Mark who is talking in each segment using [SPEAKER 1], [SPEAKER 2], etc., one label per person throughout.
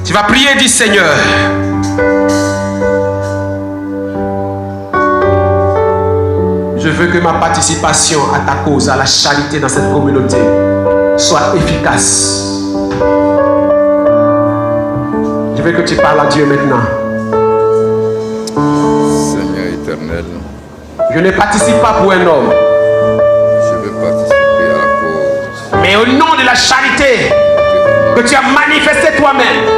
[SPEAKER 1] Tu vas prier, dis Seigneur. Je veux que ma participation à ta cause, à la charité dans cette communauté, soit efficace. Je veux que tu parles à Dieu maintenant.
[SPEAKER 2] Seigneur éternel,
[SPEAKER 1] je ne participe pas pour un homme.
[SPEAKER 2] Je veux participer à la cause.
[SPEAKER 1] Mais au nom de la charité que tu as manifesté toi-même,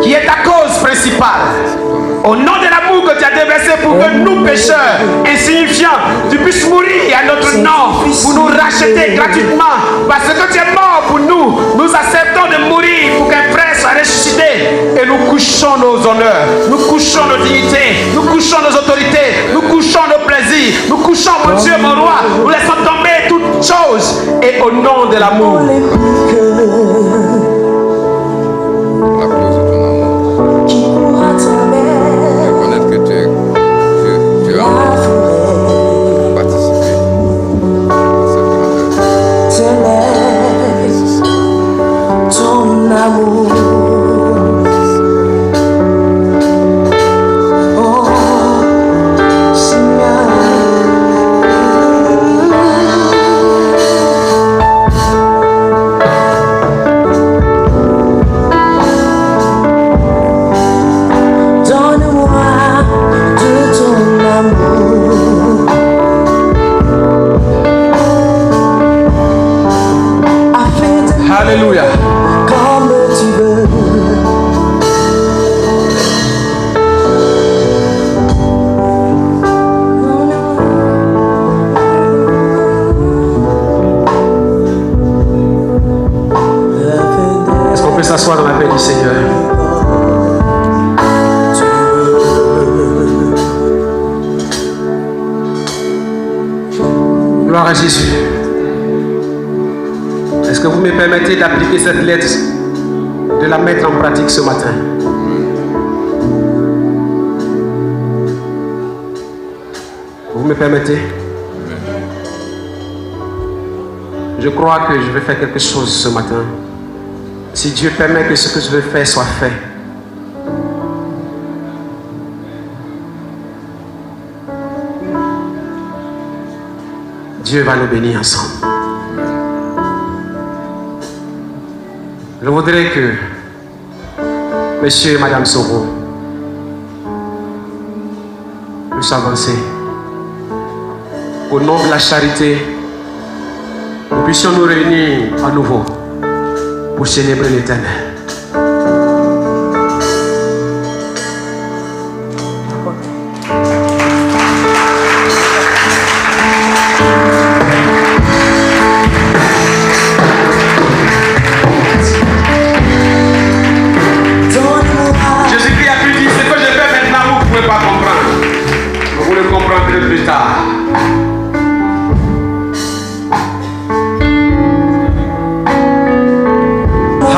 [SPEAKER 1] qui est ta cause principale, au nom de l'amour que tu as déversé pour que nous, pécheurs insignifiants, tu puisses mourir à notre nom, pour nous racheter gratuitement, parce que tu es mort pour nous, nous acceptons de mourir pour qu'un frère soit ressuscité, et nous couchons nos honneurs, nous couchons nos dignités, nous couchons nos autorités, nous couchons nos plaisirs, nous couchons, mon Dieu, mon roi, nous laissons tomber toutes choses, et au nom de l'amour.
[SPEAKER 2] La cause de ton amour. Reconnaître que tu as participé à cette grandeur.
[SPEAKER 3] Ton amour.
[SPEAKER 1] Alléluia.
[SPEAKER 3] Comme tu veux.
[SPEAKER 1] Est-ce qu'on peut s'asseoir dans la paix du Seigneur? Gloire à Jésus. Est-ce que vous me permettez d'appliquer cette lettre, de la mettre en pratique ce matin? Vous me permettez? Je crois que je vais faire quelque chose ce matin. Si Dieu permet que ce que je veux faire soit fait. Dieu va nous bénir ensemble. Je voudrais que Monsieur et Madame Soro puissent avancer. Au nom de la charité, nous puissions nous réunir à nouveau pour célébrer l'Éternel. Plus tard.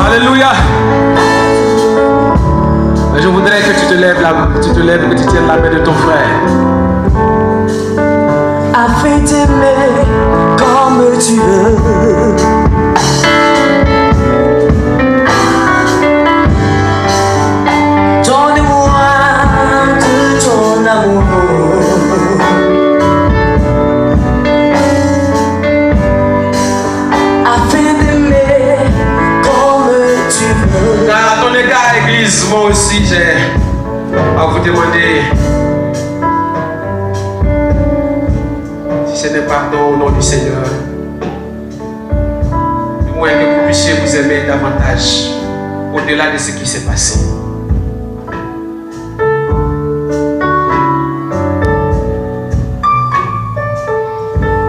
[SPEAKER 1] Alléluia. Je voudrais que tu te lèves que tu tiennes la main de ton frère.
[SPEAKER 3] Afin d'aimer comme tu veux. Donne-moi de ton amour.
[SPEAKER 1] À ton égard, Église, moi aussi j'ai à vous demander si ce n'est pas au nom du Seigneur, du moins que vous puissiez vous aimer davantage au-delà de ce qui s'est passé.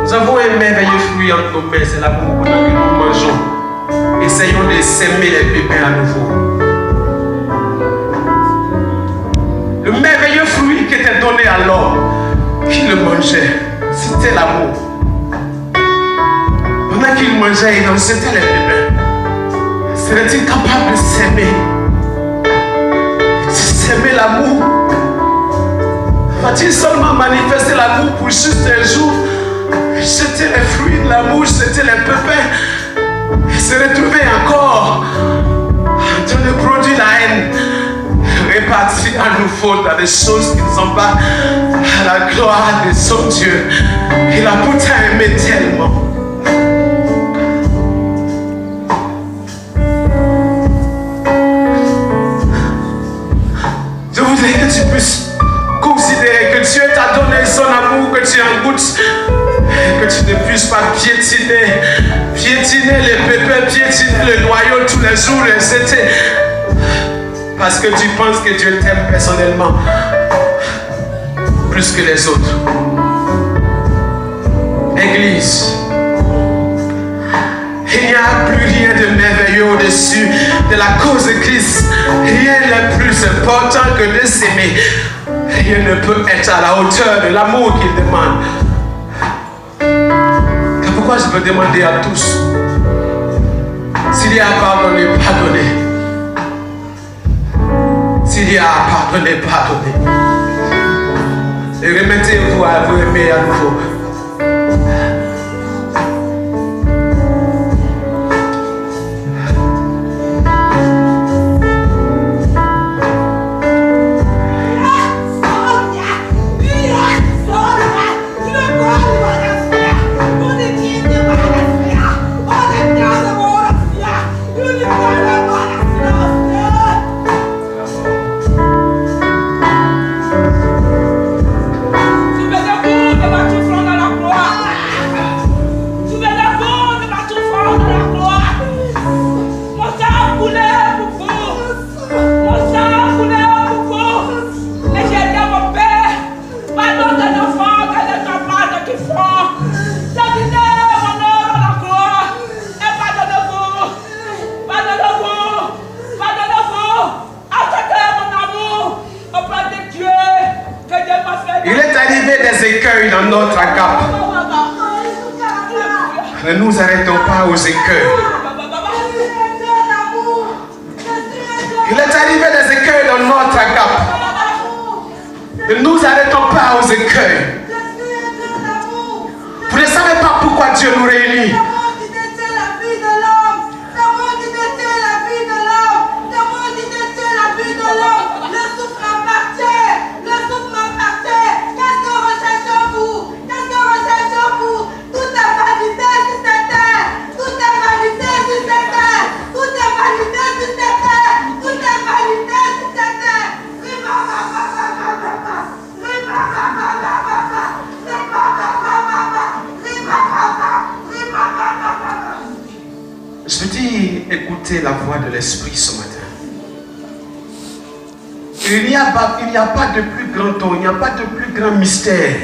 [SPEAKER 1] Nous avons un merveilleux fruit entre nos mains, c'est l'amour pendant que nous mangeons. Essayons de s'aimer les pépins à nouveau. Le merveilleux fruit qui était donné à l'homme, qui le mangeait, c'était l'amour. Pendant qu'il mangeait, il en jetait les pépins. Serait-il capable de s'aimer? De s'aimer l'amour? Va-t-il seulement manifester l'amour pour juste un jour? Jeter les fruits de l'amour, jeter les pépins, et se retrouver encore en train de produire la haine, fautes, à des choses qui ne sont pas à la gloire de son Dieu. Il a pourtant aimé tellement. Je voudrais que tu puisses considérer que Dieu t'a donné son amour, que tu en goûtes, que tu ne puisses pas piétiner les pépins, piétiner le noyau tous les jours, etc. Parce que tu penses que Dieu t'aime personnellement plus que les autres. Église, il n'y a plus rien de merveilleux au-dessus de la cause de Christ. Rien n'est plus important que de s'aimer. Rien ne peut être à la hauteur de l'amour qu'il demande. C'est pourquoi je peux demander à tous, s'il y a pardonné, pardonnez. S'il y a pardonné, pardonnez. Et remettez-vous à vous aimer à nouveau. Dans notre agape. Ne nous arrêtons pas aux écueils. Il est arrivé des écueils dans notre agape. Ne nous arrêtons pas aux écueils. Vous ne savez pas pourquoi Dieu nous réunit. Je dis, écoutez la voix de l'Esprit ce matin. Il n'y a pas de plus grand don, il n'y a pas de plus grand mystère,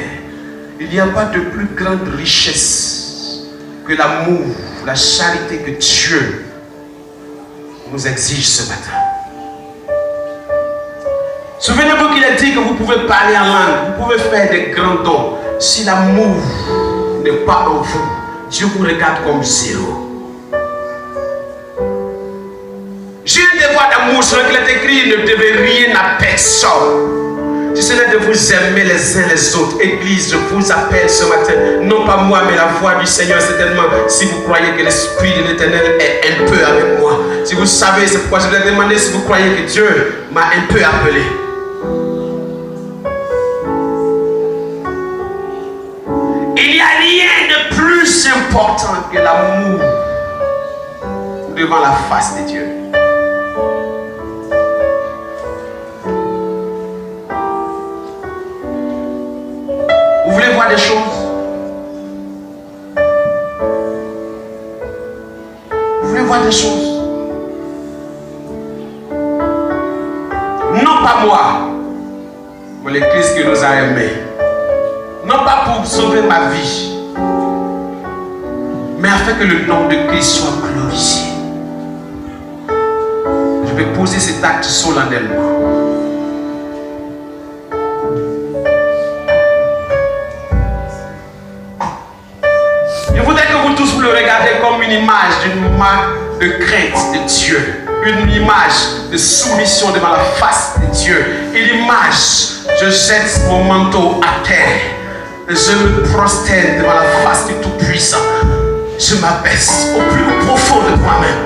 [SPEAKER 1] il n'y a pas de plus grande richesse que l'amour, la charité que Dieu nous exige ce matin. Souvenez-vous qu'il a dit que vous pouvez parler en langue, vous pouvez faire des grands dons. Si l'amour n'est pas en vous, Dieu vous regarde comme zéro. J'ai un devoir d'amour sur lequel il est écrit, ne devez rien à personne. Si ce n'est de vous aimer les uns les autres. Église, je vous appelle ce matin, non pas moi, mais la voix du Seigneur, certainement. Si vous croyez que l'Esprit de l'Éternel est un peu avec moi, si vous savez, c'est pourquoi je vous ai demandé si vous croyez que Dieu m'a un peu appelé. Il n'y a rien de plus important que l'amour devant la face de Dieu. Vous voulez voir des choses? Vous voulez voir des choses? Non pas moi, mais le Christ qui nous a aimés. Non pas pour sauver ma vie, mais afin que le nom de Christ soit glorifié. Je vais poser cet acte solennellement. Je voudrais que vous tous vous le regardez comme une image d'une marque de crainte de Dieu. Une image de soumission devant la face de Dieu. Et l'image, je jette mon manteau à terre. Je me prosterne devant la face du Tout-Puissant. Je m'abaisse au plus profond de moi-même.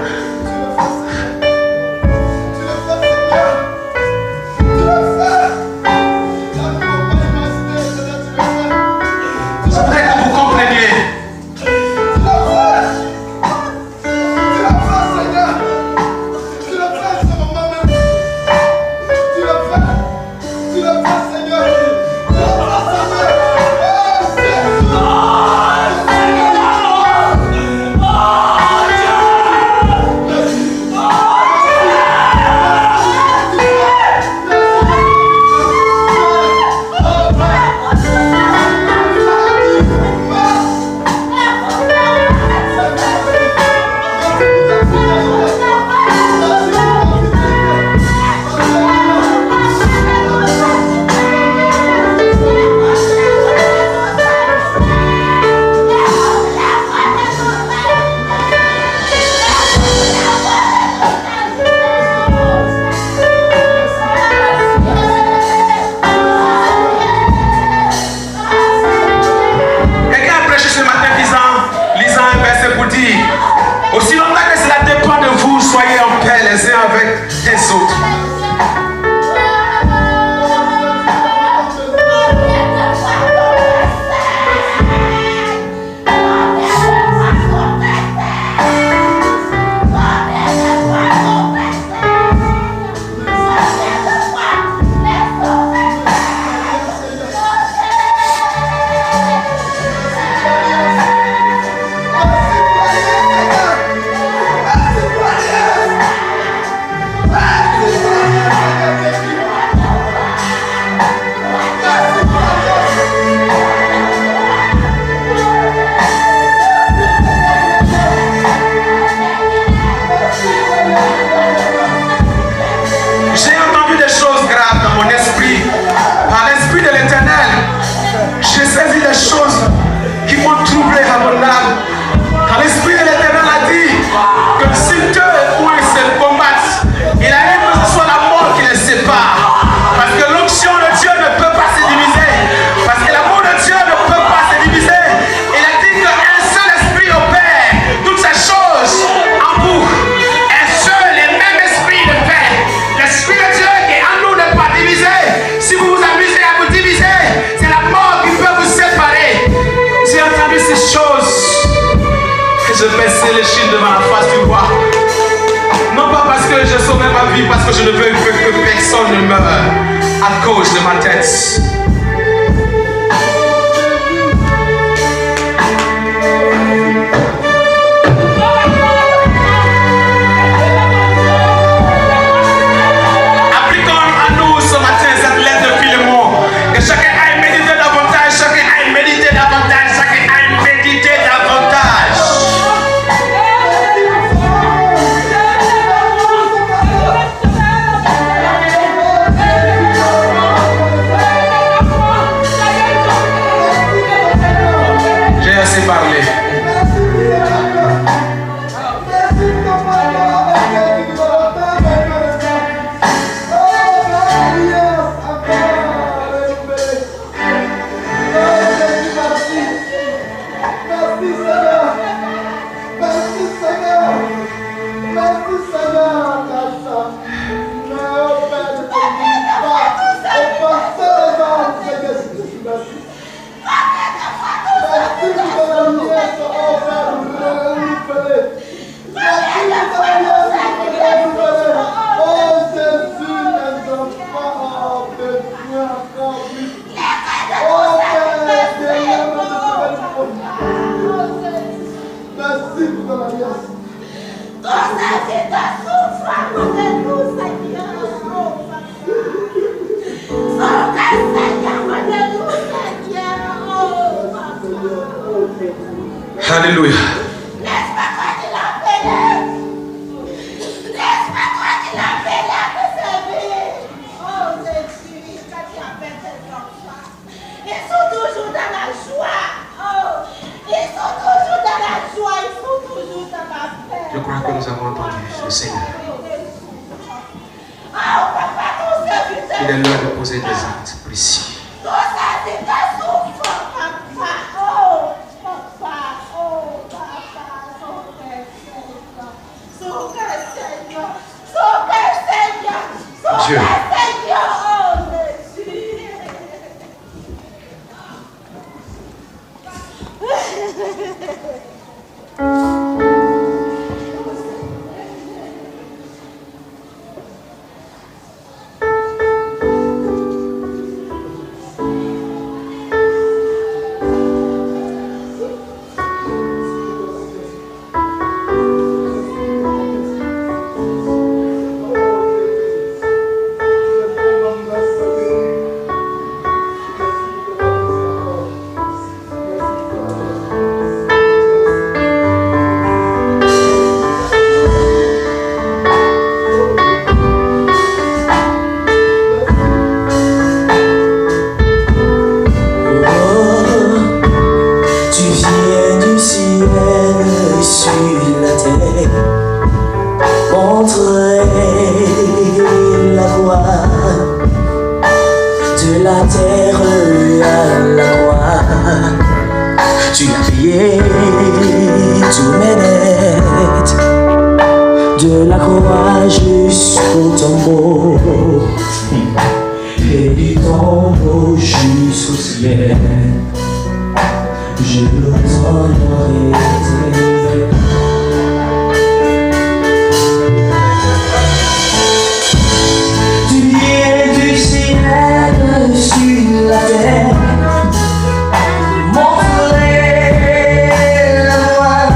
[SPEAKER 1] des autres. Je baissais les chines devant la face du roi. Non pas parce que je sauve ma vie, parce que je ne veux que personne ne meure à cause de ma tête. Appliquons à nous ce matin cette lettre de Philémon. Que chacun aille méditer davantage, chacun aille méditer davantage, chacun aille méditer davantage. Parler. Alléluia.
[SPEAKER 4] Laisse-moi toi qui l'as fait. Laisse-moi toi qui l'as fait me servir. Oh Jésus, quand tu as fait tes enfants, ils sont toujours dans la joie. Oh, ils sont toujours dans la joie, ils sont toujours dans la paix.
[SPEAKER 1] Je crois que nous avons entendu le Seigneur.
[SPEAKER 4] Oh papa, ton serviteur.
[SPEAKER 1] Il est l'heure de poser des actes précis.
[SPEAKER 4] Ton serviteur souffre, papa. Oh, papa. Oh, papa. Sauve Seigneur. Sauve Seigneur. Sauve
[SPEAKER 1] Dieu.
[SPEAKER 4] Seigneur. Oh, Jésus.
[SPEAKER 3] de la croix jusqu'au tombeau, et du tombeau jusqu'au ciel, je le t'honorerai. Tu viens du ciel sur la terre, montrer la voie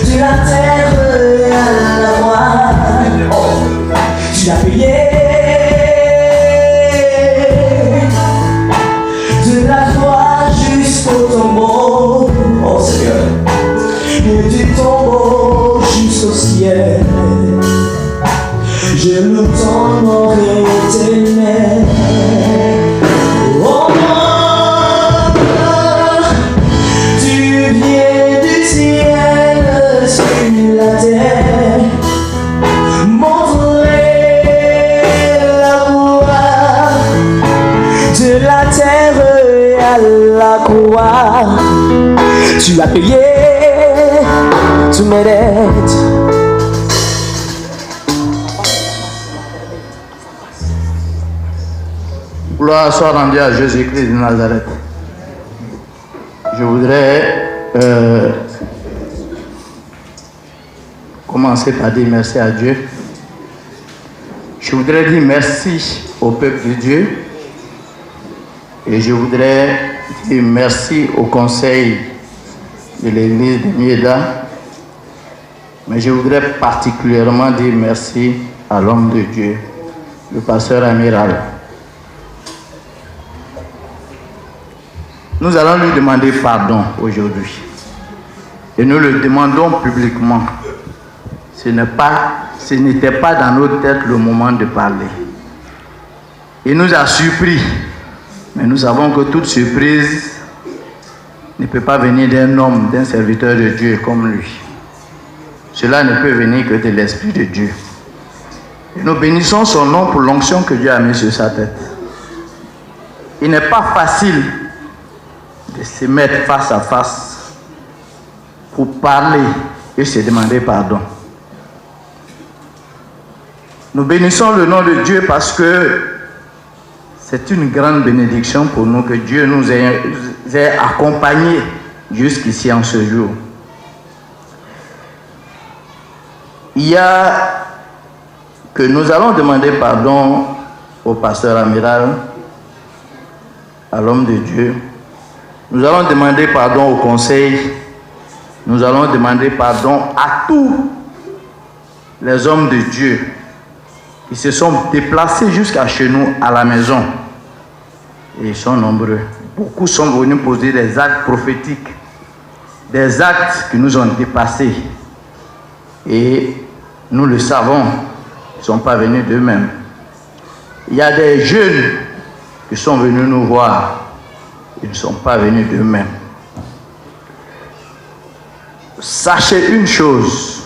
[SPEAKER 3] de la terre à la croix. Oh, tu as payé de la croix jusqu'au tombeau. Oh Seigneur, et du tombeau jusqu'au ciel, je le t'honorerai éternel. Oh, tu viens du ciel sur la terre, montrer la voie de la terre à la croix. Tu as payé tous mes dettes.
[SPEAKER 5] Gloire soit rendue à Jésus-Christ de Nazareth. Je voudrais commencer par dire merci à Dieu. Je voudrais dire merci au peuple de Dieu. Et je voudrais dire merci au conseil de l'église de Mieda. Mais je voudrais particulièrement dire merci à l'homme de Dieu, le pasteur amiral. Nous allons lui demander pardon aujourd'hui. Et nous le demandons publiquement. Ce n'était pas dans nos têtes le moment de parler. Il nous a surpris. Mais nous savons que toute surprise ne peut pas venir d'un homme, d'un serviteur de Dieu comme lui. Cela ne peut venir que de l'Esprit de Dieu. Et nous bénissons son nom pour l'onction que Dieu a mis sur sa tête. Il n'est pas facile de se mettre face à face pour parler et se demander pardon. Nous bénissons le nom de Dieu parce que c'est une grande bénédiction pour nous que Dieu nous ait accompagnés jusqu'ici en ce jour. Il y a que nous allons demander pardon au pasteur amiral, à l'homme de Dieu. Nous allons demander pardon au conseil. Nous allons demander pardon à tous les hommes de Dieu qui se sont déplacés jusqu'à chez nous à la maison. Et ils sont nombreux. Beaucoup sont venus poser des actes prophétiques, des actes qui nous ont dépassés. Et nous le savons, ils ne sont pas venus d'eux-mêmes. Il y a des jeunes qui sont venus nous voir. Ils ne sont pas venus d'eux-mêmes. Sachez une chose,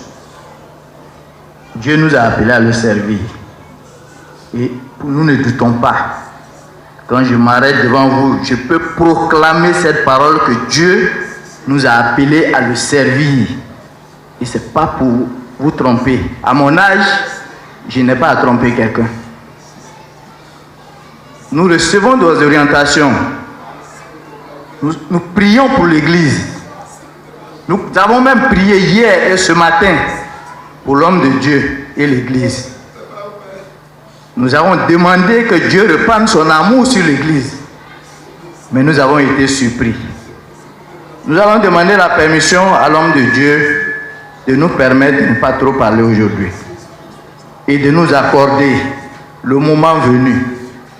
[SPEAKER 5] Dieu nous a appelés à le servir. Et nous ne doutons pas. Quand je m'arrête devant vous, je peux proclamer cette parole que Dieu nous a appelés à le servir. Et ce n'est pas pour vous tromper. À mon âge, je n'ai pas à tromper quelqu'un. Nous recevons des orientations. Nous prions pour l'Église. Nous avons même prié hier et ce matin pour l'homme de Dieu et l'Église. Nous avons demandé que Dieu repende son amour sur l'Église. Mais nous avons été surpris. Nous allons demander la permission à l'homme de Dieu de nous permettre de ne pas trop parler aujourd'hui. Et de nous accorder le moment venu,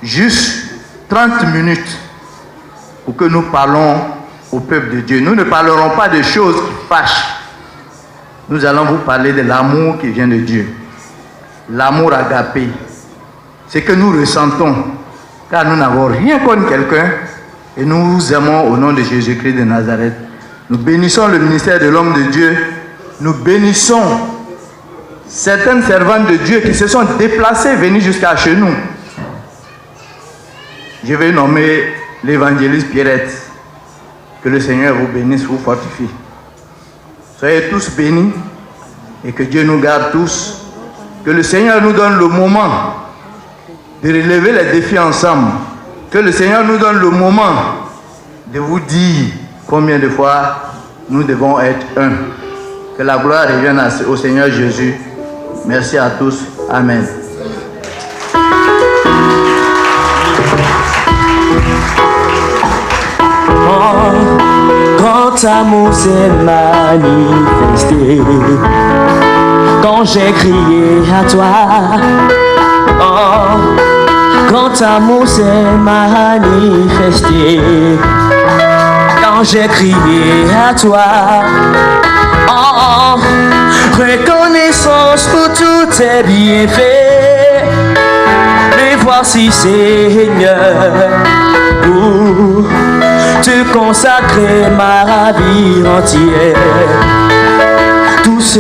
[SPEAKER 5] juste 30 minutes, pour que nous parlons au peuple de Dieu. Nous ne parlerons pas de choses qui fâchent. Nous allons vous parler de l'amour qui vient de Dieu. L'amour agapé. Ce que nous ressentons, car nous n'avons rien contre quelqu'un et nous vous aimons au nom de Jésus-Christ de Nazareth. Nous bénissons le ministère de l'homme de Dieu. Nous bénissons certaines servantes de Dieu qui se sont déplacées, venues jusqu'à chez nous. Je vais nommer l'évangéliste Pierrette. Que le Seigneur vous bénisse, vous fortifie. Soyez tous bénis et que Dieu nous garde tous. Que le Seigneur nous donne le moment de relever les défis ensemble. Que le Seigneur nous donne le moment de vous dire combien de fois nous devons être un. Que la gloire revienne au Seigneur Jésus. Merci à tous. Amen.
[SPEAKER 3] Quand amour s'est manifesté, quand j'ai crié à toi, oh, quand amour s'est manifesté, quand j'ai crié à toi, oh, reconnaissance pour tous tes bienfaits, mais voici Seigneur, pour te consacrer ma vie entière. Tout ce